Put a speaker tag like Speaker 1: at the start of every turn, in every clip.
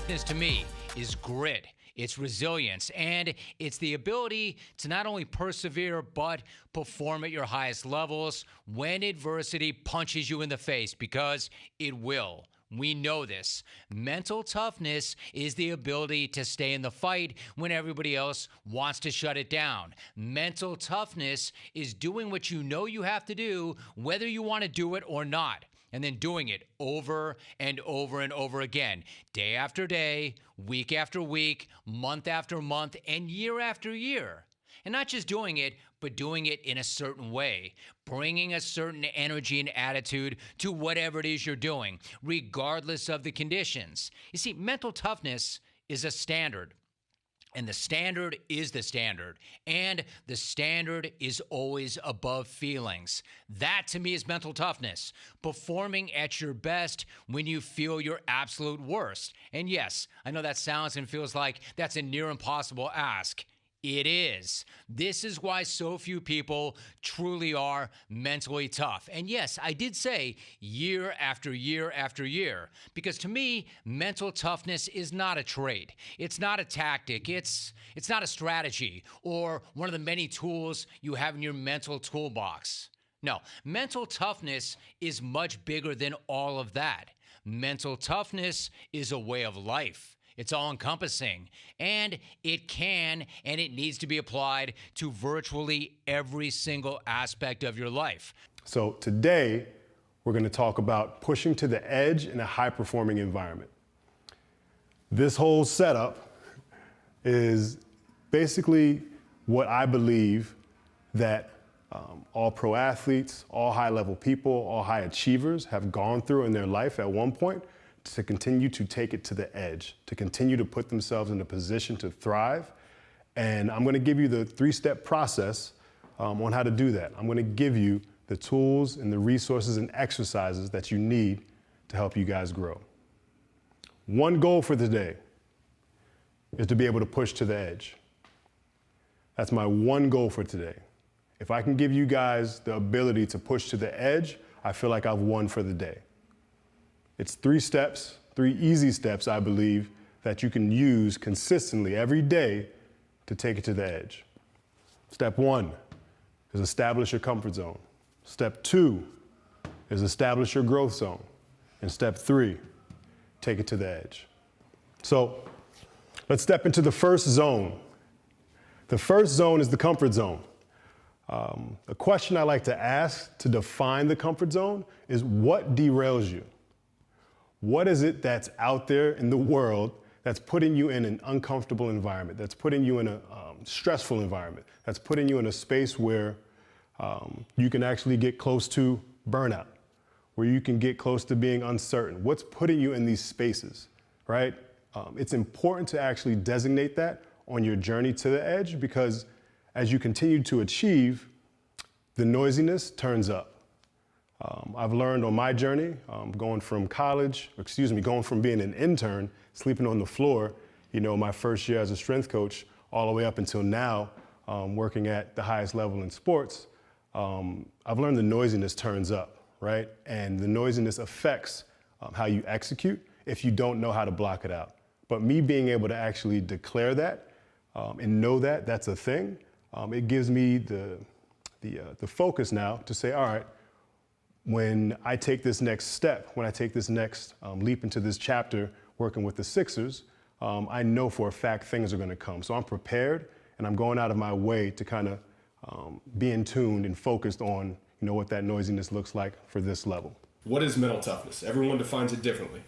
Speaker 1: Toughness to me is grit, it's resilience, and it's the ability to not only persevere, but perform at your highest levels when adversity punches you in the face, because it will. We know this. Mental toughness is the ability to stay in the fight when everybody else wants to shut it down. Mental toughness is doing what you know you have to do, whether you want to do it or not, and then doing it over and over and over again, day after day, week after week, month after month, and year after year. And not just doing it, but doing it in a certain way, bringing a certain energy and attitude to whatever it is you're doing, regardless of the conditions. You see, mental toughness is a standard. And the standard is the standard. And the standard is always above feelings. That, to me, is mental toughness. Performing at your best when you feel your absolute worst. And yes, I know that sounds and feels like that's a near impossible ask. It is. This is why so few people truly are mentally tough. And yes, I did say year after year after year, because to me, mental toughness is not a trait. It's not a tactic. It's not a strategy or one of the many tools you have in your mental toolbox. No, mental toughness is much bigger than all of that. Mental toughness is a way of life. It's all-encompassing, and it can and it needs to be applied to virtually every single aspect of your life.
Speaker 2: So today, we're going to talk about pushing to the edge in a high-performing environment. This whole setup is basically what I believe that all pro athletes, all high-level people, all high achievers have gone through in their life at one point, to continue to take it to the edge, to continue to put themselves in a position to thrive. And I'm going to give you the 3-step process on how to do that. I'm going to give you the tools and the resources and exercises that you need to help you guys grow. One goal for today is to be able to push to the edge. That's my one goal for today. If I can give you guys the ability to push to the edge, I feel like I've won for the day. It's 3 steps, 3 easy steps, I believe, that you can use consistently every day to take it to the edge. Step 1 is establish your comfort zone. Step 2 is establish your growth zone. And step 3, take it to the edge. So let's step into the first zone. The first zone is the comfort zone. A question I like to ask to define the comfort zone is, what derails you? What is it that's out there in the world that's putting you in an uncomfortable environment, that's putting you in a stressful environment, that's putting you in a space where you can actually get close to burnout, where you can get close to being uncertain? What's putting you in these spaces, right? It's important to actually designate that on your journey to the edge, because as you continue to achieve, the noisiness turns up. I've learned on my journey, going from being an intern, sleeping on the floor, my first year as a strength coach, all the way up until now, working at the highest level in sports, I've learned the noisiness turns up, right? And the noisiness affects how you execute if you don't know how to block it out. But me being able to actually declare that and know that that's a thing, it gives me the focus now to say, all right, when I take this next step, when I take this next leap into this chapter working with the Sixers, I know for a fact things are going to come. So I'm prepared, and I'm going out of my way to kind of be in tune and focused on what that noisiness looks like for this level.
Speaker 3: What is mental toughness? Everyone defines it differently.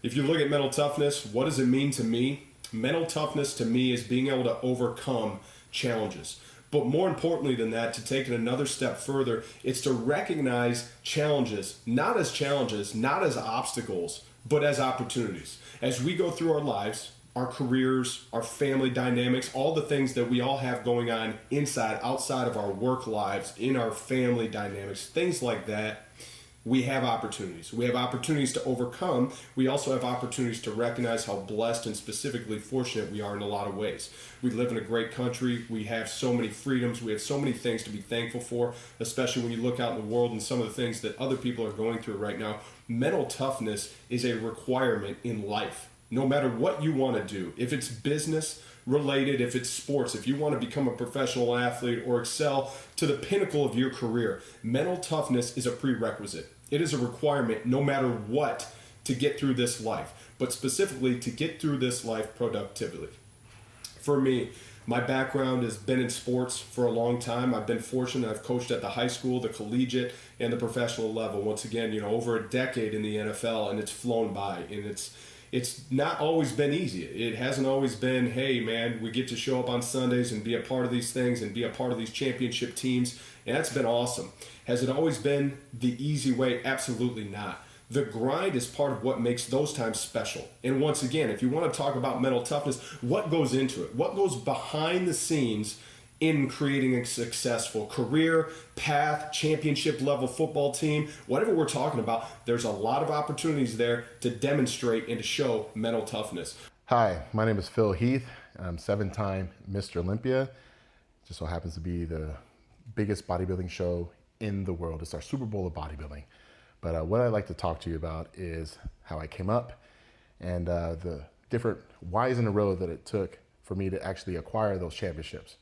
Speaker 3: If you look at mental toughness, what does it mean to me? Mental toughness to me is being able to overcome challenges. But more importantly than that, to take it another step further, it's to recognize challenges, not as obstacles, but as opportunities. As we go through our lives, our careers, our family dynamics, all the things that we all have going on inside, outside of our work lives, in our family dynamics, things like that, we have opportunities. We have opportunities to overcome. We also have opportunities to recognize how blessed and specifically fortunate we are in a lot of ways. We live in a great country. We have so many freedoms. We have so many things to be thankful for, especially when you look out in the world and some of the things that other people are going through right now. Mental toughness is a requirement in life. no matter what you want to do. If it's business related, if it's sports, if you want to become a professional athlete or excel to the pinnacle of your career, mental toughness is a prerequisite. It is a requirement no matter what to get through this life, but specifically to get through this life productively. For me, my background has been in sports for a long time. I've been fortunate. I've coached at the high school, the collegiate, and the professional level. Once again, over a decade in the NFL, and it's flown by. And it's not always been easy. It hasn't always been, hey, man, we get to show up on Sundays and be a part of these things and be a part of these championship teams. And that's been awesome. Has it always been the easy way? Absolutely not. The grind is part of what makes those times special. And once again, if you want to talk about mental toughness, what goes into it? What goes behind the scenes in creating a successful career, path, championship level football team, whatever we're talking about, there's a lot of opportunities there to demonstrate and to show mental toughness.
Speaker 4: Hi, my name is Phil Heath. I'm 7-time Mr. Olympia. Just so happens to be the biggest bodybuilding show in the world. It's our Super Bowl of bodybuilding. But what I'd like to talk to you about is how I came up and the different whys in the road that it took for me to actually acquire those championships.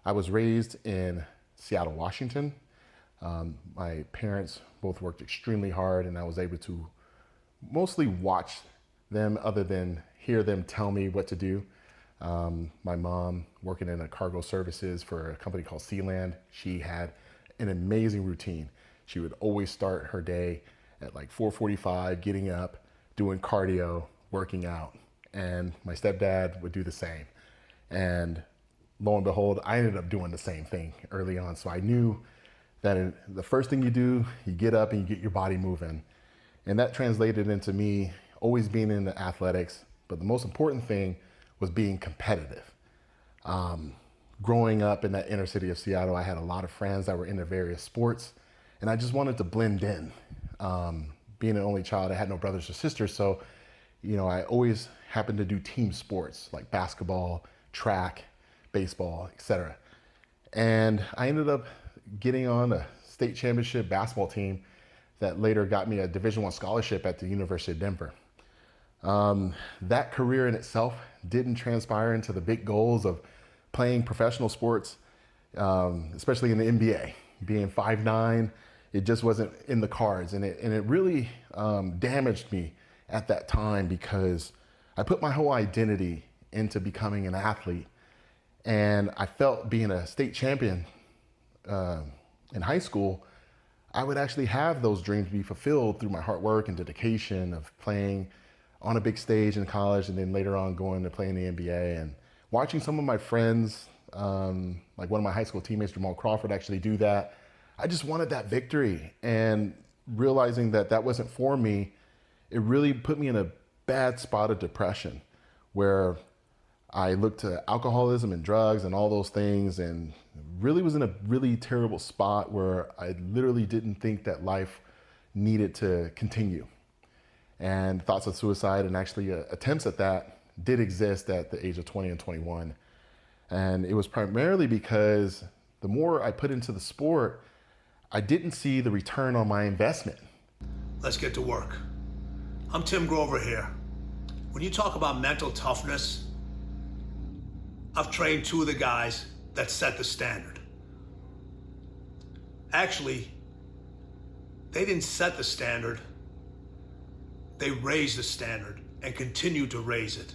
Speaker 4: I was raised in Seattle, Washington. My parents both worked extremely hard, and I was able to mostly watch them other than hear them tell me what to do. My mom working in a cargo services for a company called Sealand, she had an amazing routine. She would always start her day at like 4:45, getting up, doing cardio, working out. And my stepdad would do the same. And lo and behold, I ended up doing the same thing early on. So I knew that the first thing you do, you get up and you get your body moving. And that translated into me always being into athletics. But the most important thing was being competitive. Growing up in that inner city of Seattle, I had a lot of friends that were into various sports. And I just wanted to blend in. Being an only child, I had no brothers or sisters. So, I always happened to do team sports like basketball, track, baseball, etc. And I ended up getting on a state championship basketball team that later got me a Division I scholarship at the University of Denver. That career in itself didn't transpire into the big goals of playing professional sports, especially in the NBA. Being 5'9", it just wasn't in the cards. And it really damaged me at that time because I put my whole identity into becoming an athlete. And I felt being a state champion in high school, I would actually have those dreams be fulfilled through my hard work and dedication of playing on a big stage in college and then later on going to play in the NBA and watching some of my friends, like one of my high school teammates, Jamal Crawford, actually do that. I just wanted that victory, and realizing that that wasn't for me, it really put me in a bad spot of depression where I looked to alcoholism and drugs and all those things and really was in a really terrible spot where I literally didn't think that life needed to continue. And thoughts of suicide and actually attempts at that did exist at the age of 20 and 21. And it was primarily because the more I put into the sport, I didn't see the return on my investment.
Speaker 5: Let's get to work. I'm Tim Grover here. When you talk about mental toughness, I've trained two of the guys that set the standard. Actually, they didn't set the standard. They raised the standard and continue to raise it.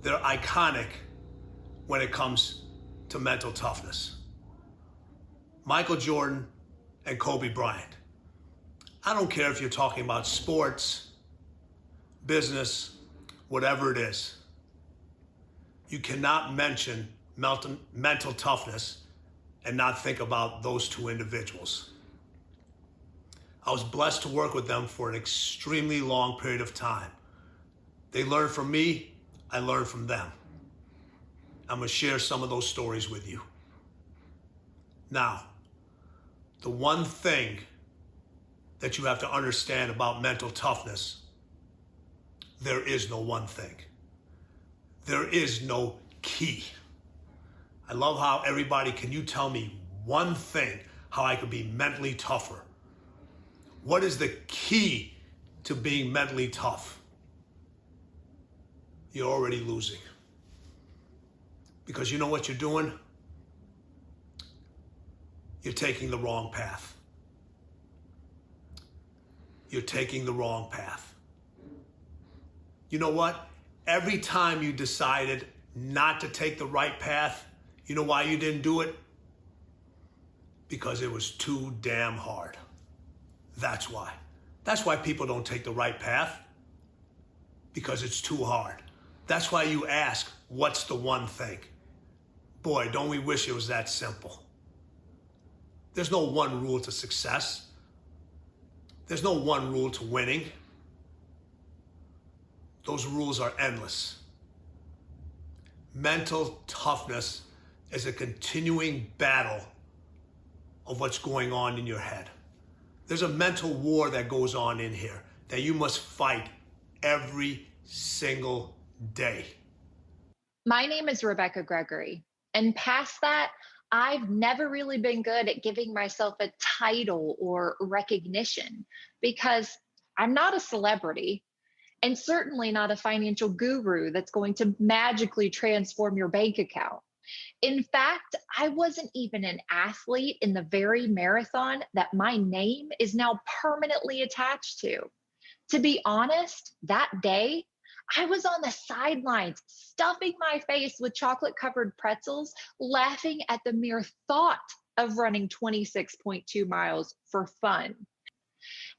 Speaker 5: They're iconic when it comes to mental toughness. Michael Jordan and Kobe Bryant. I don't care if you're talking about sports, business, whatever it is. You cannot mention mental toughness and not think about those two individuals. I was blessed to work with them for an extremely long period of time. They learned from me, I learned from them. I'm gonna share some of those stories with you. Now, the one thing that you have to understand about mental toughness, there is no one thing. There is no key. I love how everybody, can you tell me one thing, how I could be mentally tougher? What is the key to being mentally tough? you're already losing. Because you know what you're doing? You're taking the wrong path. You're taking the wrong path. You know what? Every time you decided not to take the right path, you know why you didn't do it? Because it was too damn hard. That's why. That's why people don't take the right path. Because it's too hard. That's why you ask, what's the one thing? Boy, don't we wish it was that simple. There's no one rule to success. There's no one rule to winning. Those rules are endless. Mental toughness is a continuing battle of what's going on in your head. There's a mental war that goes on in here that you must fight every single day.
Speaker 6: My name is Rebecca Gregory, and past that, I've never really been good at giving myself a title or recognition because I'm not a celebrity and certainly not a financial guru that's going to magically transform your bank account. In fact, I wasn't even an athlete in the very marathon that my name is now permanently attached to. To be honest, that day, I was on the sidelines, stuffing my face with chocolate-covered pretzels, laughing at the mere thought of running 26.2 miles for fun.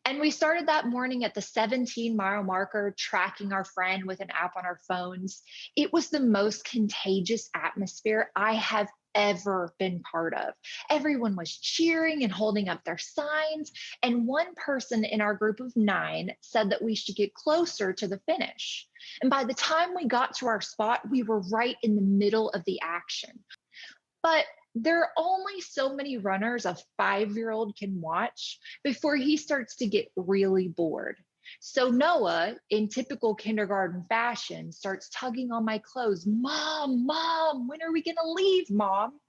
Speaker 6: And we started that morning at the 17-mile marker, tracking our friend with an app on our phones. It was the most contagious atmosphere I have ever been part of. Everyone was cheering and holding up their signs. And one person in our group of 9 said that we should get closer to the finish. And by the time we got to our spot, we were right in the middle of the action. But there are only so many runners a 5-year-old can watch before he starts to get really bored. So Noah, in typical kindergarten fashion, starts tugging on my clothes. Mom, when are we going to leave, Mom?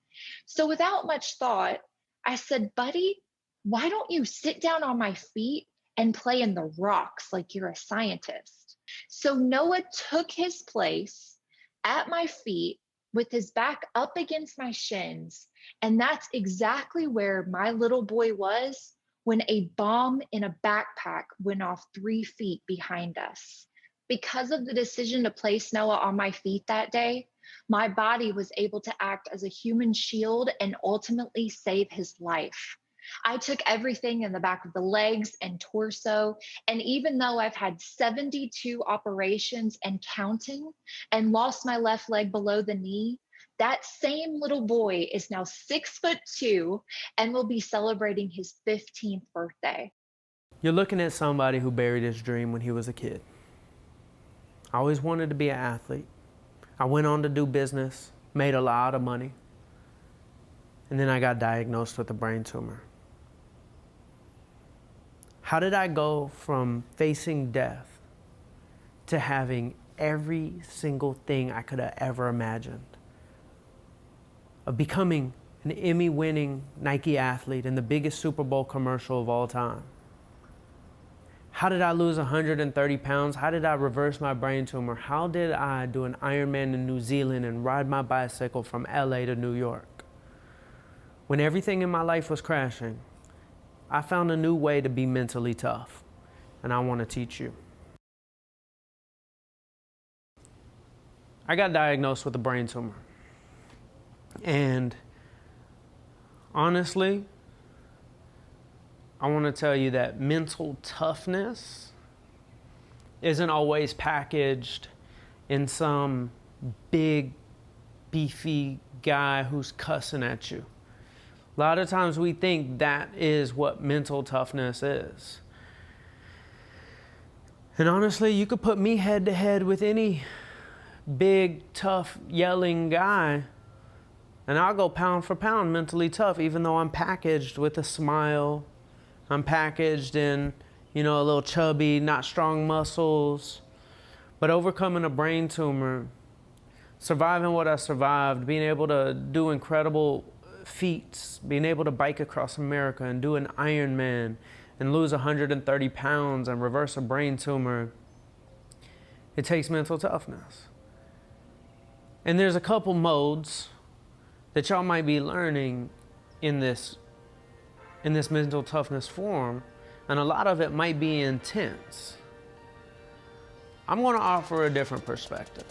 Speaker 6: So without much thought, I said, buddy, why don't you sit down on my feet and play in the rocks like you're a scientist? So Noah took his place at my feet with his back up against my shins. And that's exactly where my little boy was when a bomb in a backpack went off 3 feet behind us. Because of the decision to place Noah on my feet that day, my body was able to act as a human shield and ultimately save his life. I took everything in the back of the legs and torso, and even though I've had 72 operations and counting and lost my left leg below the knee, that same little boy is now 6'2" and will be celebrating his 15th birthday.
Speaker 7: You're looking at somebody who buried his dream when he was a kid. I always wanted to be an athlete. I went on to do business, made a lot of money, and then I got diagnosed with a brain tumor. How did I go from facing death to having every single thing I could have ever imagined? Of becoming an Emmy-winning Nike athlete in the biggest Super Bowl commercial of all time? How did I lose 130 pounds? How did I reverse my brain tumor? How did I do an Ironman in New Zealand and ride my bicycle from LA to New York? When everything in my life was crashing, I found a new way to be mentally tough, and I want to teach you. I got diagnosed with a brain tumor. And honestly, I want to tell you that mental toughness isn't always packaged in some big, beefy guy who's cussing at you. A lot of times we think that is what mental toughness is. And honestly, you could put me head to head with any big, tough, yelling guy, and I'll go pound for pound mentally tough, even though I'm packaged with a smile. I'm packaged in, a little chubby, not strong muscles. But overcoming a brain tumor, surviving what I survived, being able to do incredible feats, being able to bike across America and do an Ironman and lose 130 pounds and reverse a brain tumor, it takes mental toughness. And there's a couple modes that y'all might be learning in this mental toughness forum, and a lot of it might be intense. I'm going to offer a different perspective.